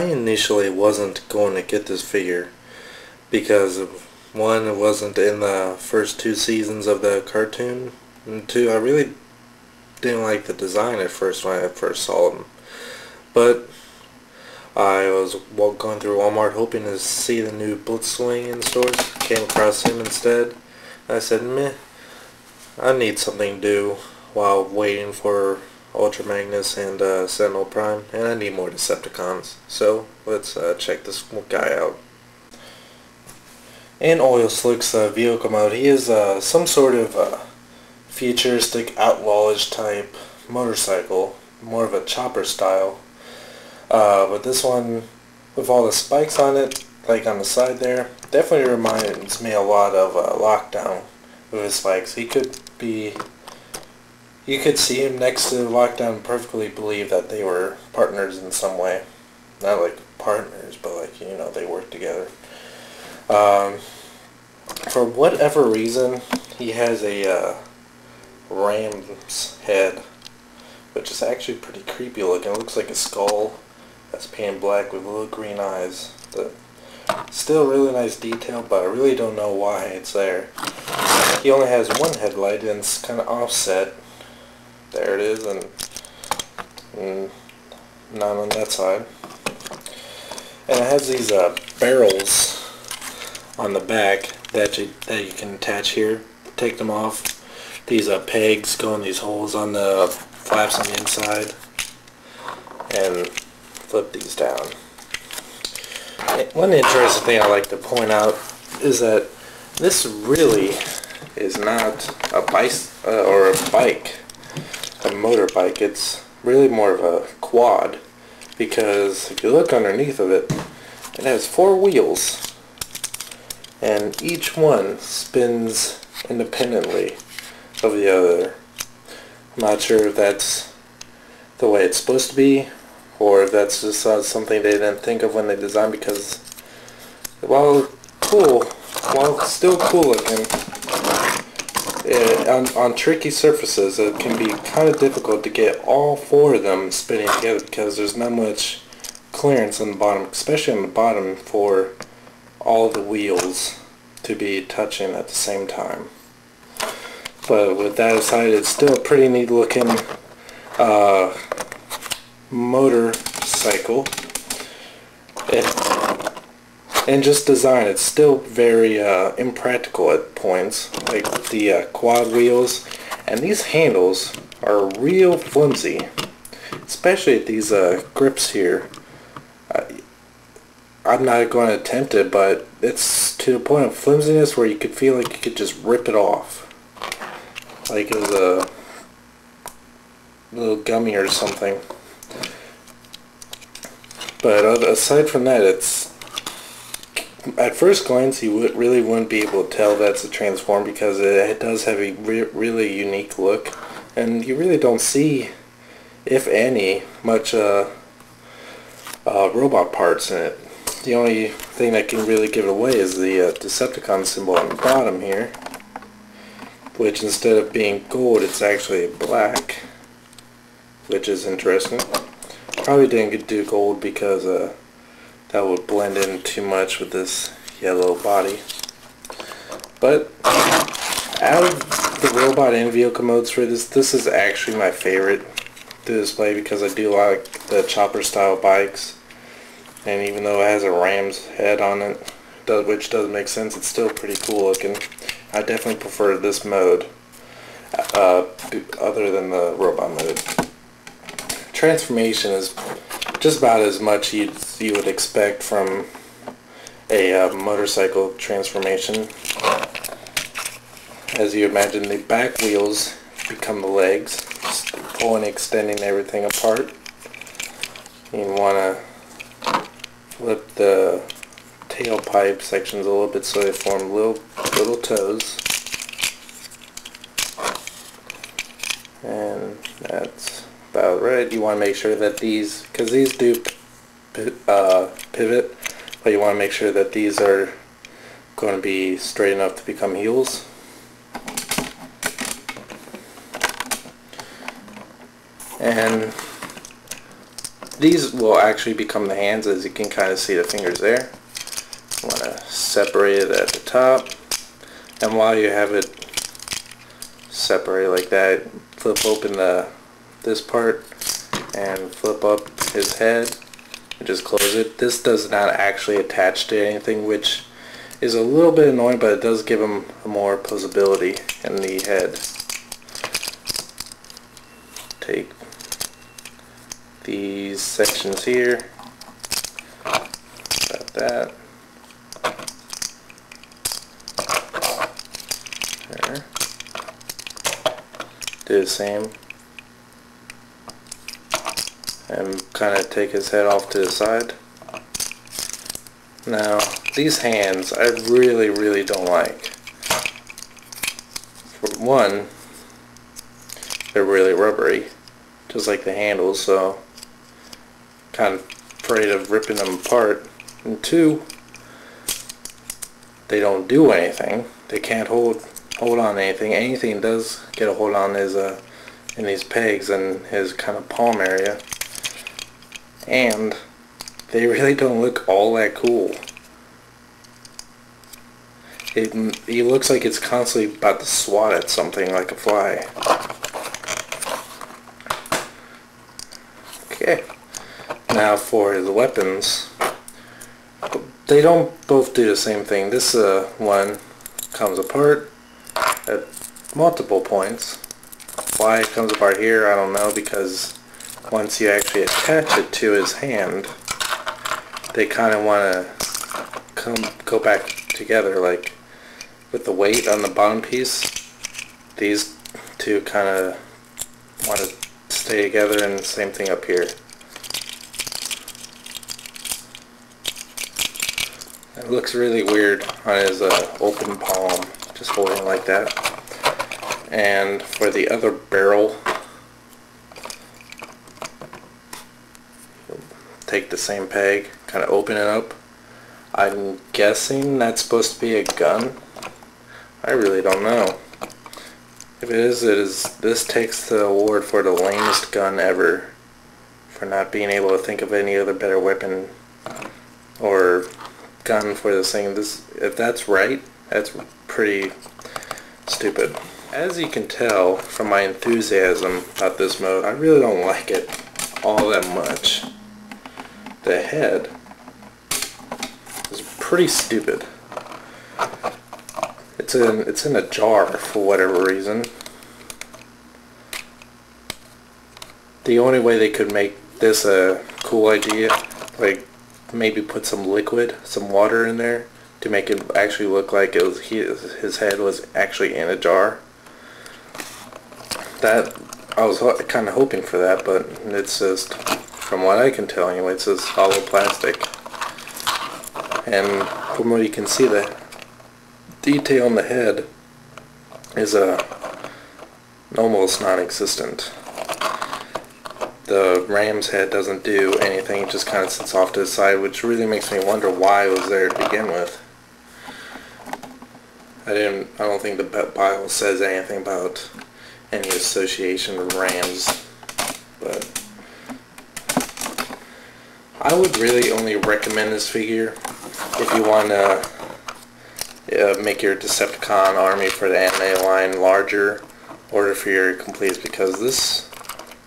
I initially wasn't going to get this figure because one, it wasn't in the first two seasons of the cartoon, and two, I really didn't like the design at first when I first saw them. But I was going through Walmart hoping to see the new Blitzwing in stores. Came across him instead. I said, meh, I need something to do while waiting for Ultra Magnus and Sentinel Prime, and I need more Decepticons. So let's check this guy out. In Oilslick's vehicle mode, he is some sort of futuristic outlawish type motorcycle, more of a chopper style. But this one, with all the spikes on it, like on the side there, definitely reminds me a lot of Lockdown with his spikes. He could be, you could see him next to Lockdown and perfectly believe that they were partners in some way. Not like partners, but like, you know, they work together. For whatever reason, he has a ram's head, which is actually pretty creepy looking. It looks like a skull that's painted black with little green eyes. Still really nice detail, but I really don't know why it's there. He only has one headlight and it's kind of offset. There it is, and not on that side. And it has these barrels on the back that you can attach here. Take them off. These pegs go in these holes on the flaps on the inside, and flip these down. One interesting thing I like to point out is that this really is not a bike or a bike, a motorbike. It's really more of a quad, because if you look underneath of it, it has 4 wheels, and each one spins independently of the other. I'm not sure if that's the way it's supposed to be, or if that's just something they didn't think of when they designed, because while still cool looking, on tricky surfaces it can be kind of difficult to get all 4 of them spinning together, because there's not much clearance on the bottom, especially on the bottom, for all the wheels to be touching at the same time. But with that aside, it's still a pretty neat looking motorcycle. And just design, it's still very impractical at points, like the quad wheels, and these handles are real flimsy, especially at these grips here. I'm not going to attempt it, but it's to the point of flimsiness where you could feel like you could just rip it off, like it was a little gummy or something. But aside from that, it's, at first glance you really wouldn't be able to tell that's a Transform, because it does have a really unique look, and you really don't see, if any, much robot parts in it. The only thing that can really give it away is the Decepticon symbol on the bottom here, which instead of being gold, it's actually black, which is interesting. Probably didn't do gold because that would blend in too much with this yellow body. But out of the robot and vehicle modes for this is actually my favorite to display, because I do like the chopper style bikes. And even though it has a ram's head on it, which does make sense, it's still pretty cool looking. I definitely prefer this mode other than the robot mode. Transformation is just about as much you would expect from a motorcycle transformation. As you imagine, the back wheels become the legs, just pulling, extending everything apart. You want to flip the tailpipe sections a little bit so they form little toes. And that's about right. You want to make sure that these, because these do pivot, but you want to make sure that these are going to be straight enough to become heels. And these will actually become the hands, as you can kind of see the fingers there. You want to separate it at the top, and while you have it separated like that, flip open this part and flip up his head and just close it. This does not actually attach to anything, which is a little bit annoying, but it does give him more posability in the head. Take these sections here, about that. There. Do the same. And kind of take his head off to the side. Now, these hands I really don't like. For one, they're really rubbery, just like the handles, so kind of afraid of ripping them apart. And two, they don't do anything. They can't hold on to anything. Anything does get a hold on is in these pegs and his kind of palm area. And they really don't look all that cool. He looks like it's constantly about to swat at something like a fly. Okay. Now for his weapons, they don't both do the same thing. This one comes apart at multiple points. Why it comes apart here, I don't know, because once you actually attach it to his hand, they kind of want to go back together, like with the weight on the bottom piece. These two kind of want to stay together, and same thing up here. It looks really weird on his open palm, just holding it like that. And for the other barrel, take the same peg, kind of open it up. I'm guessing that's supposed to be a gun. I really don't know. If it is, this takes the award for the lamest gun ever, for not being able to think of any other better weapon or gun for this thing. If that's right, that's pretty stupid. As you can tell from my enthusiasm about this mode, I really don't like it all that much. The head is pretty stupid. It's in a jar for whatever reason. The only way they could make this a cool idea, like maybe put some liquid, some water in there to make it actually look like it was his head was actually in a jar. That I was kind of hoping for that, but it's just, from what I can tell anyway, it's just hollow plastic. And from what you can see, the detail on the head is almost non-existent. The ram's head doesn't do anything, it just kind of sits off to the side, which really makes me wonder why it was there to begin with. I don't think the bio says anything about any association with rams, but I would really only recommend this figure if you want to make your Decepticon army for the anime line larger, or if you're complete, because this,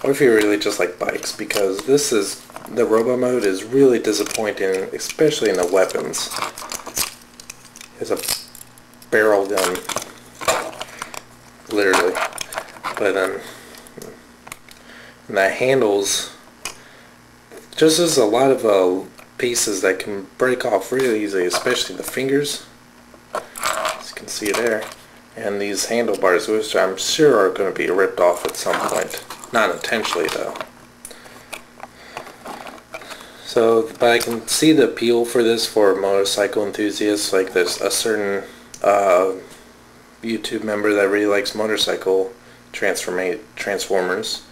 or if you really just like bikes, because the robo mode is really disappointing, especially in the weapons. It's a barrel gun, literally, but and the handles, just there's a lot of pieces that can break off really easily, especially the fingers, as you can see there, and these handlebars, which I'm sure are going to be ripped off at some point. Not intentionally though. So, but I can see the appeal for this for motorcycle enthusiasts. Like there's a certain YouTube member that really likes motorcycle transformers.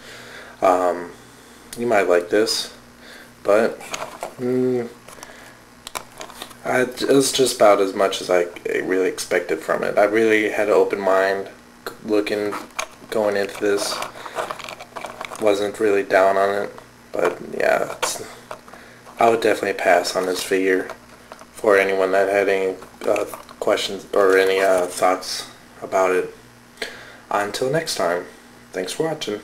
You might like this, but it was just about as much as I really expected from it. I really had an open mind going into this. Wasn't really down on it. But yeah, I would definitely pass on this figure for anyone that had any questions or any thoughts about it. Until next time, thanks for watching.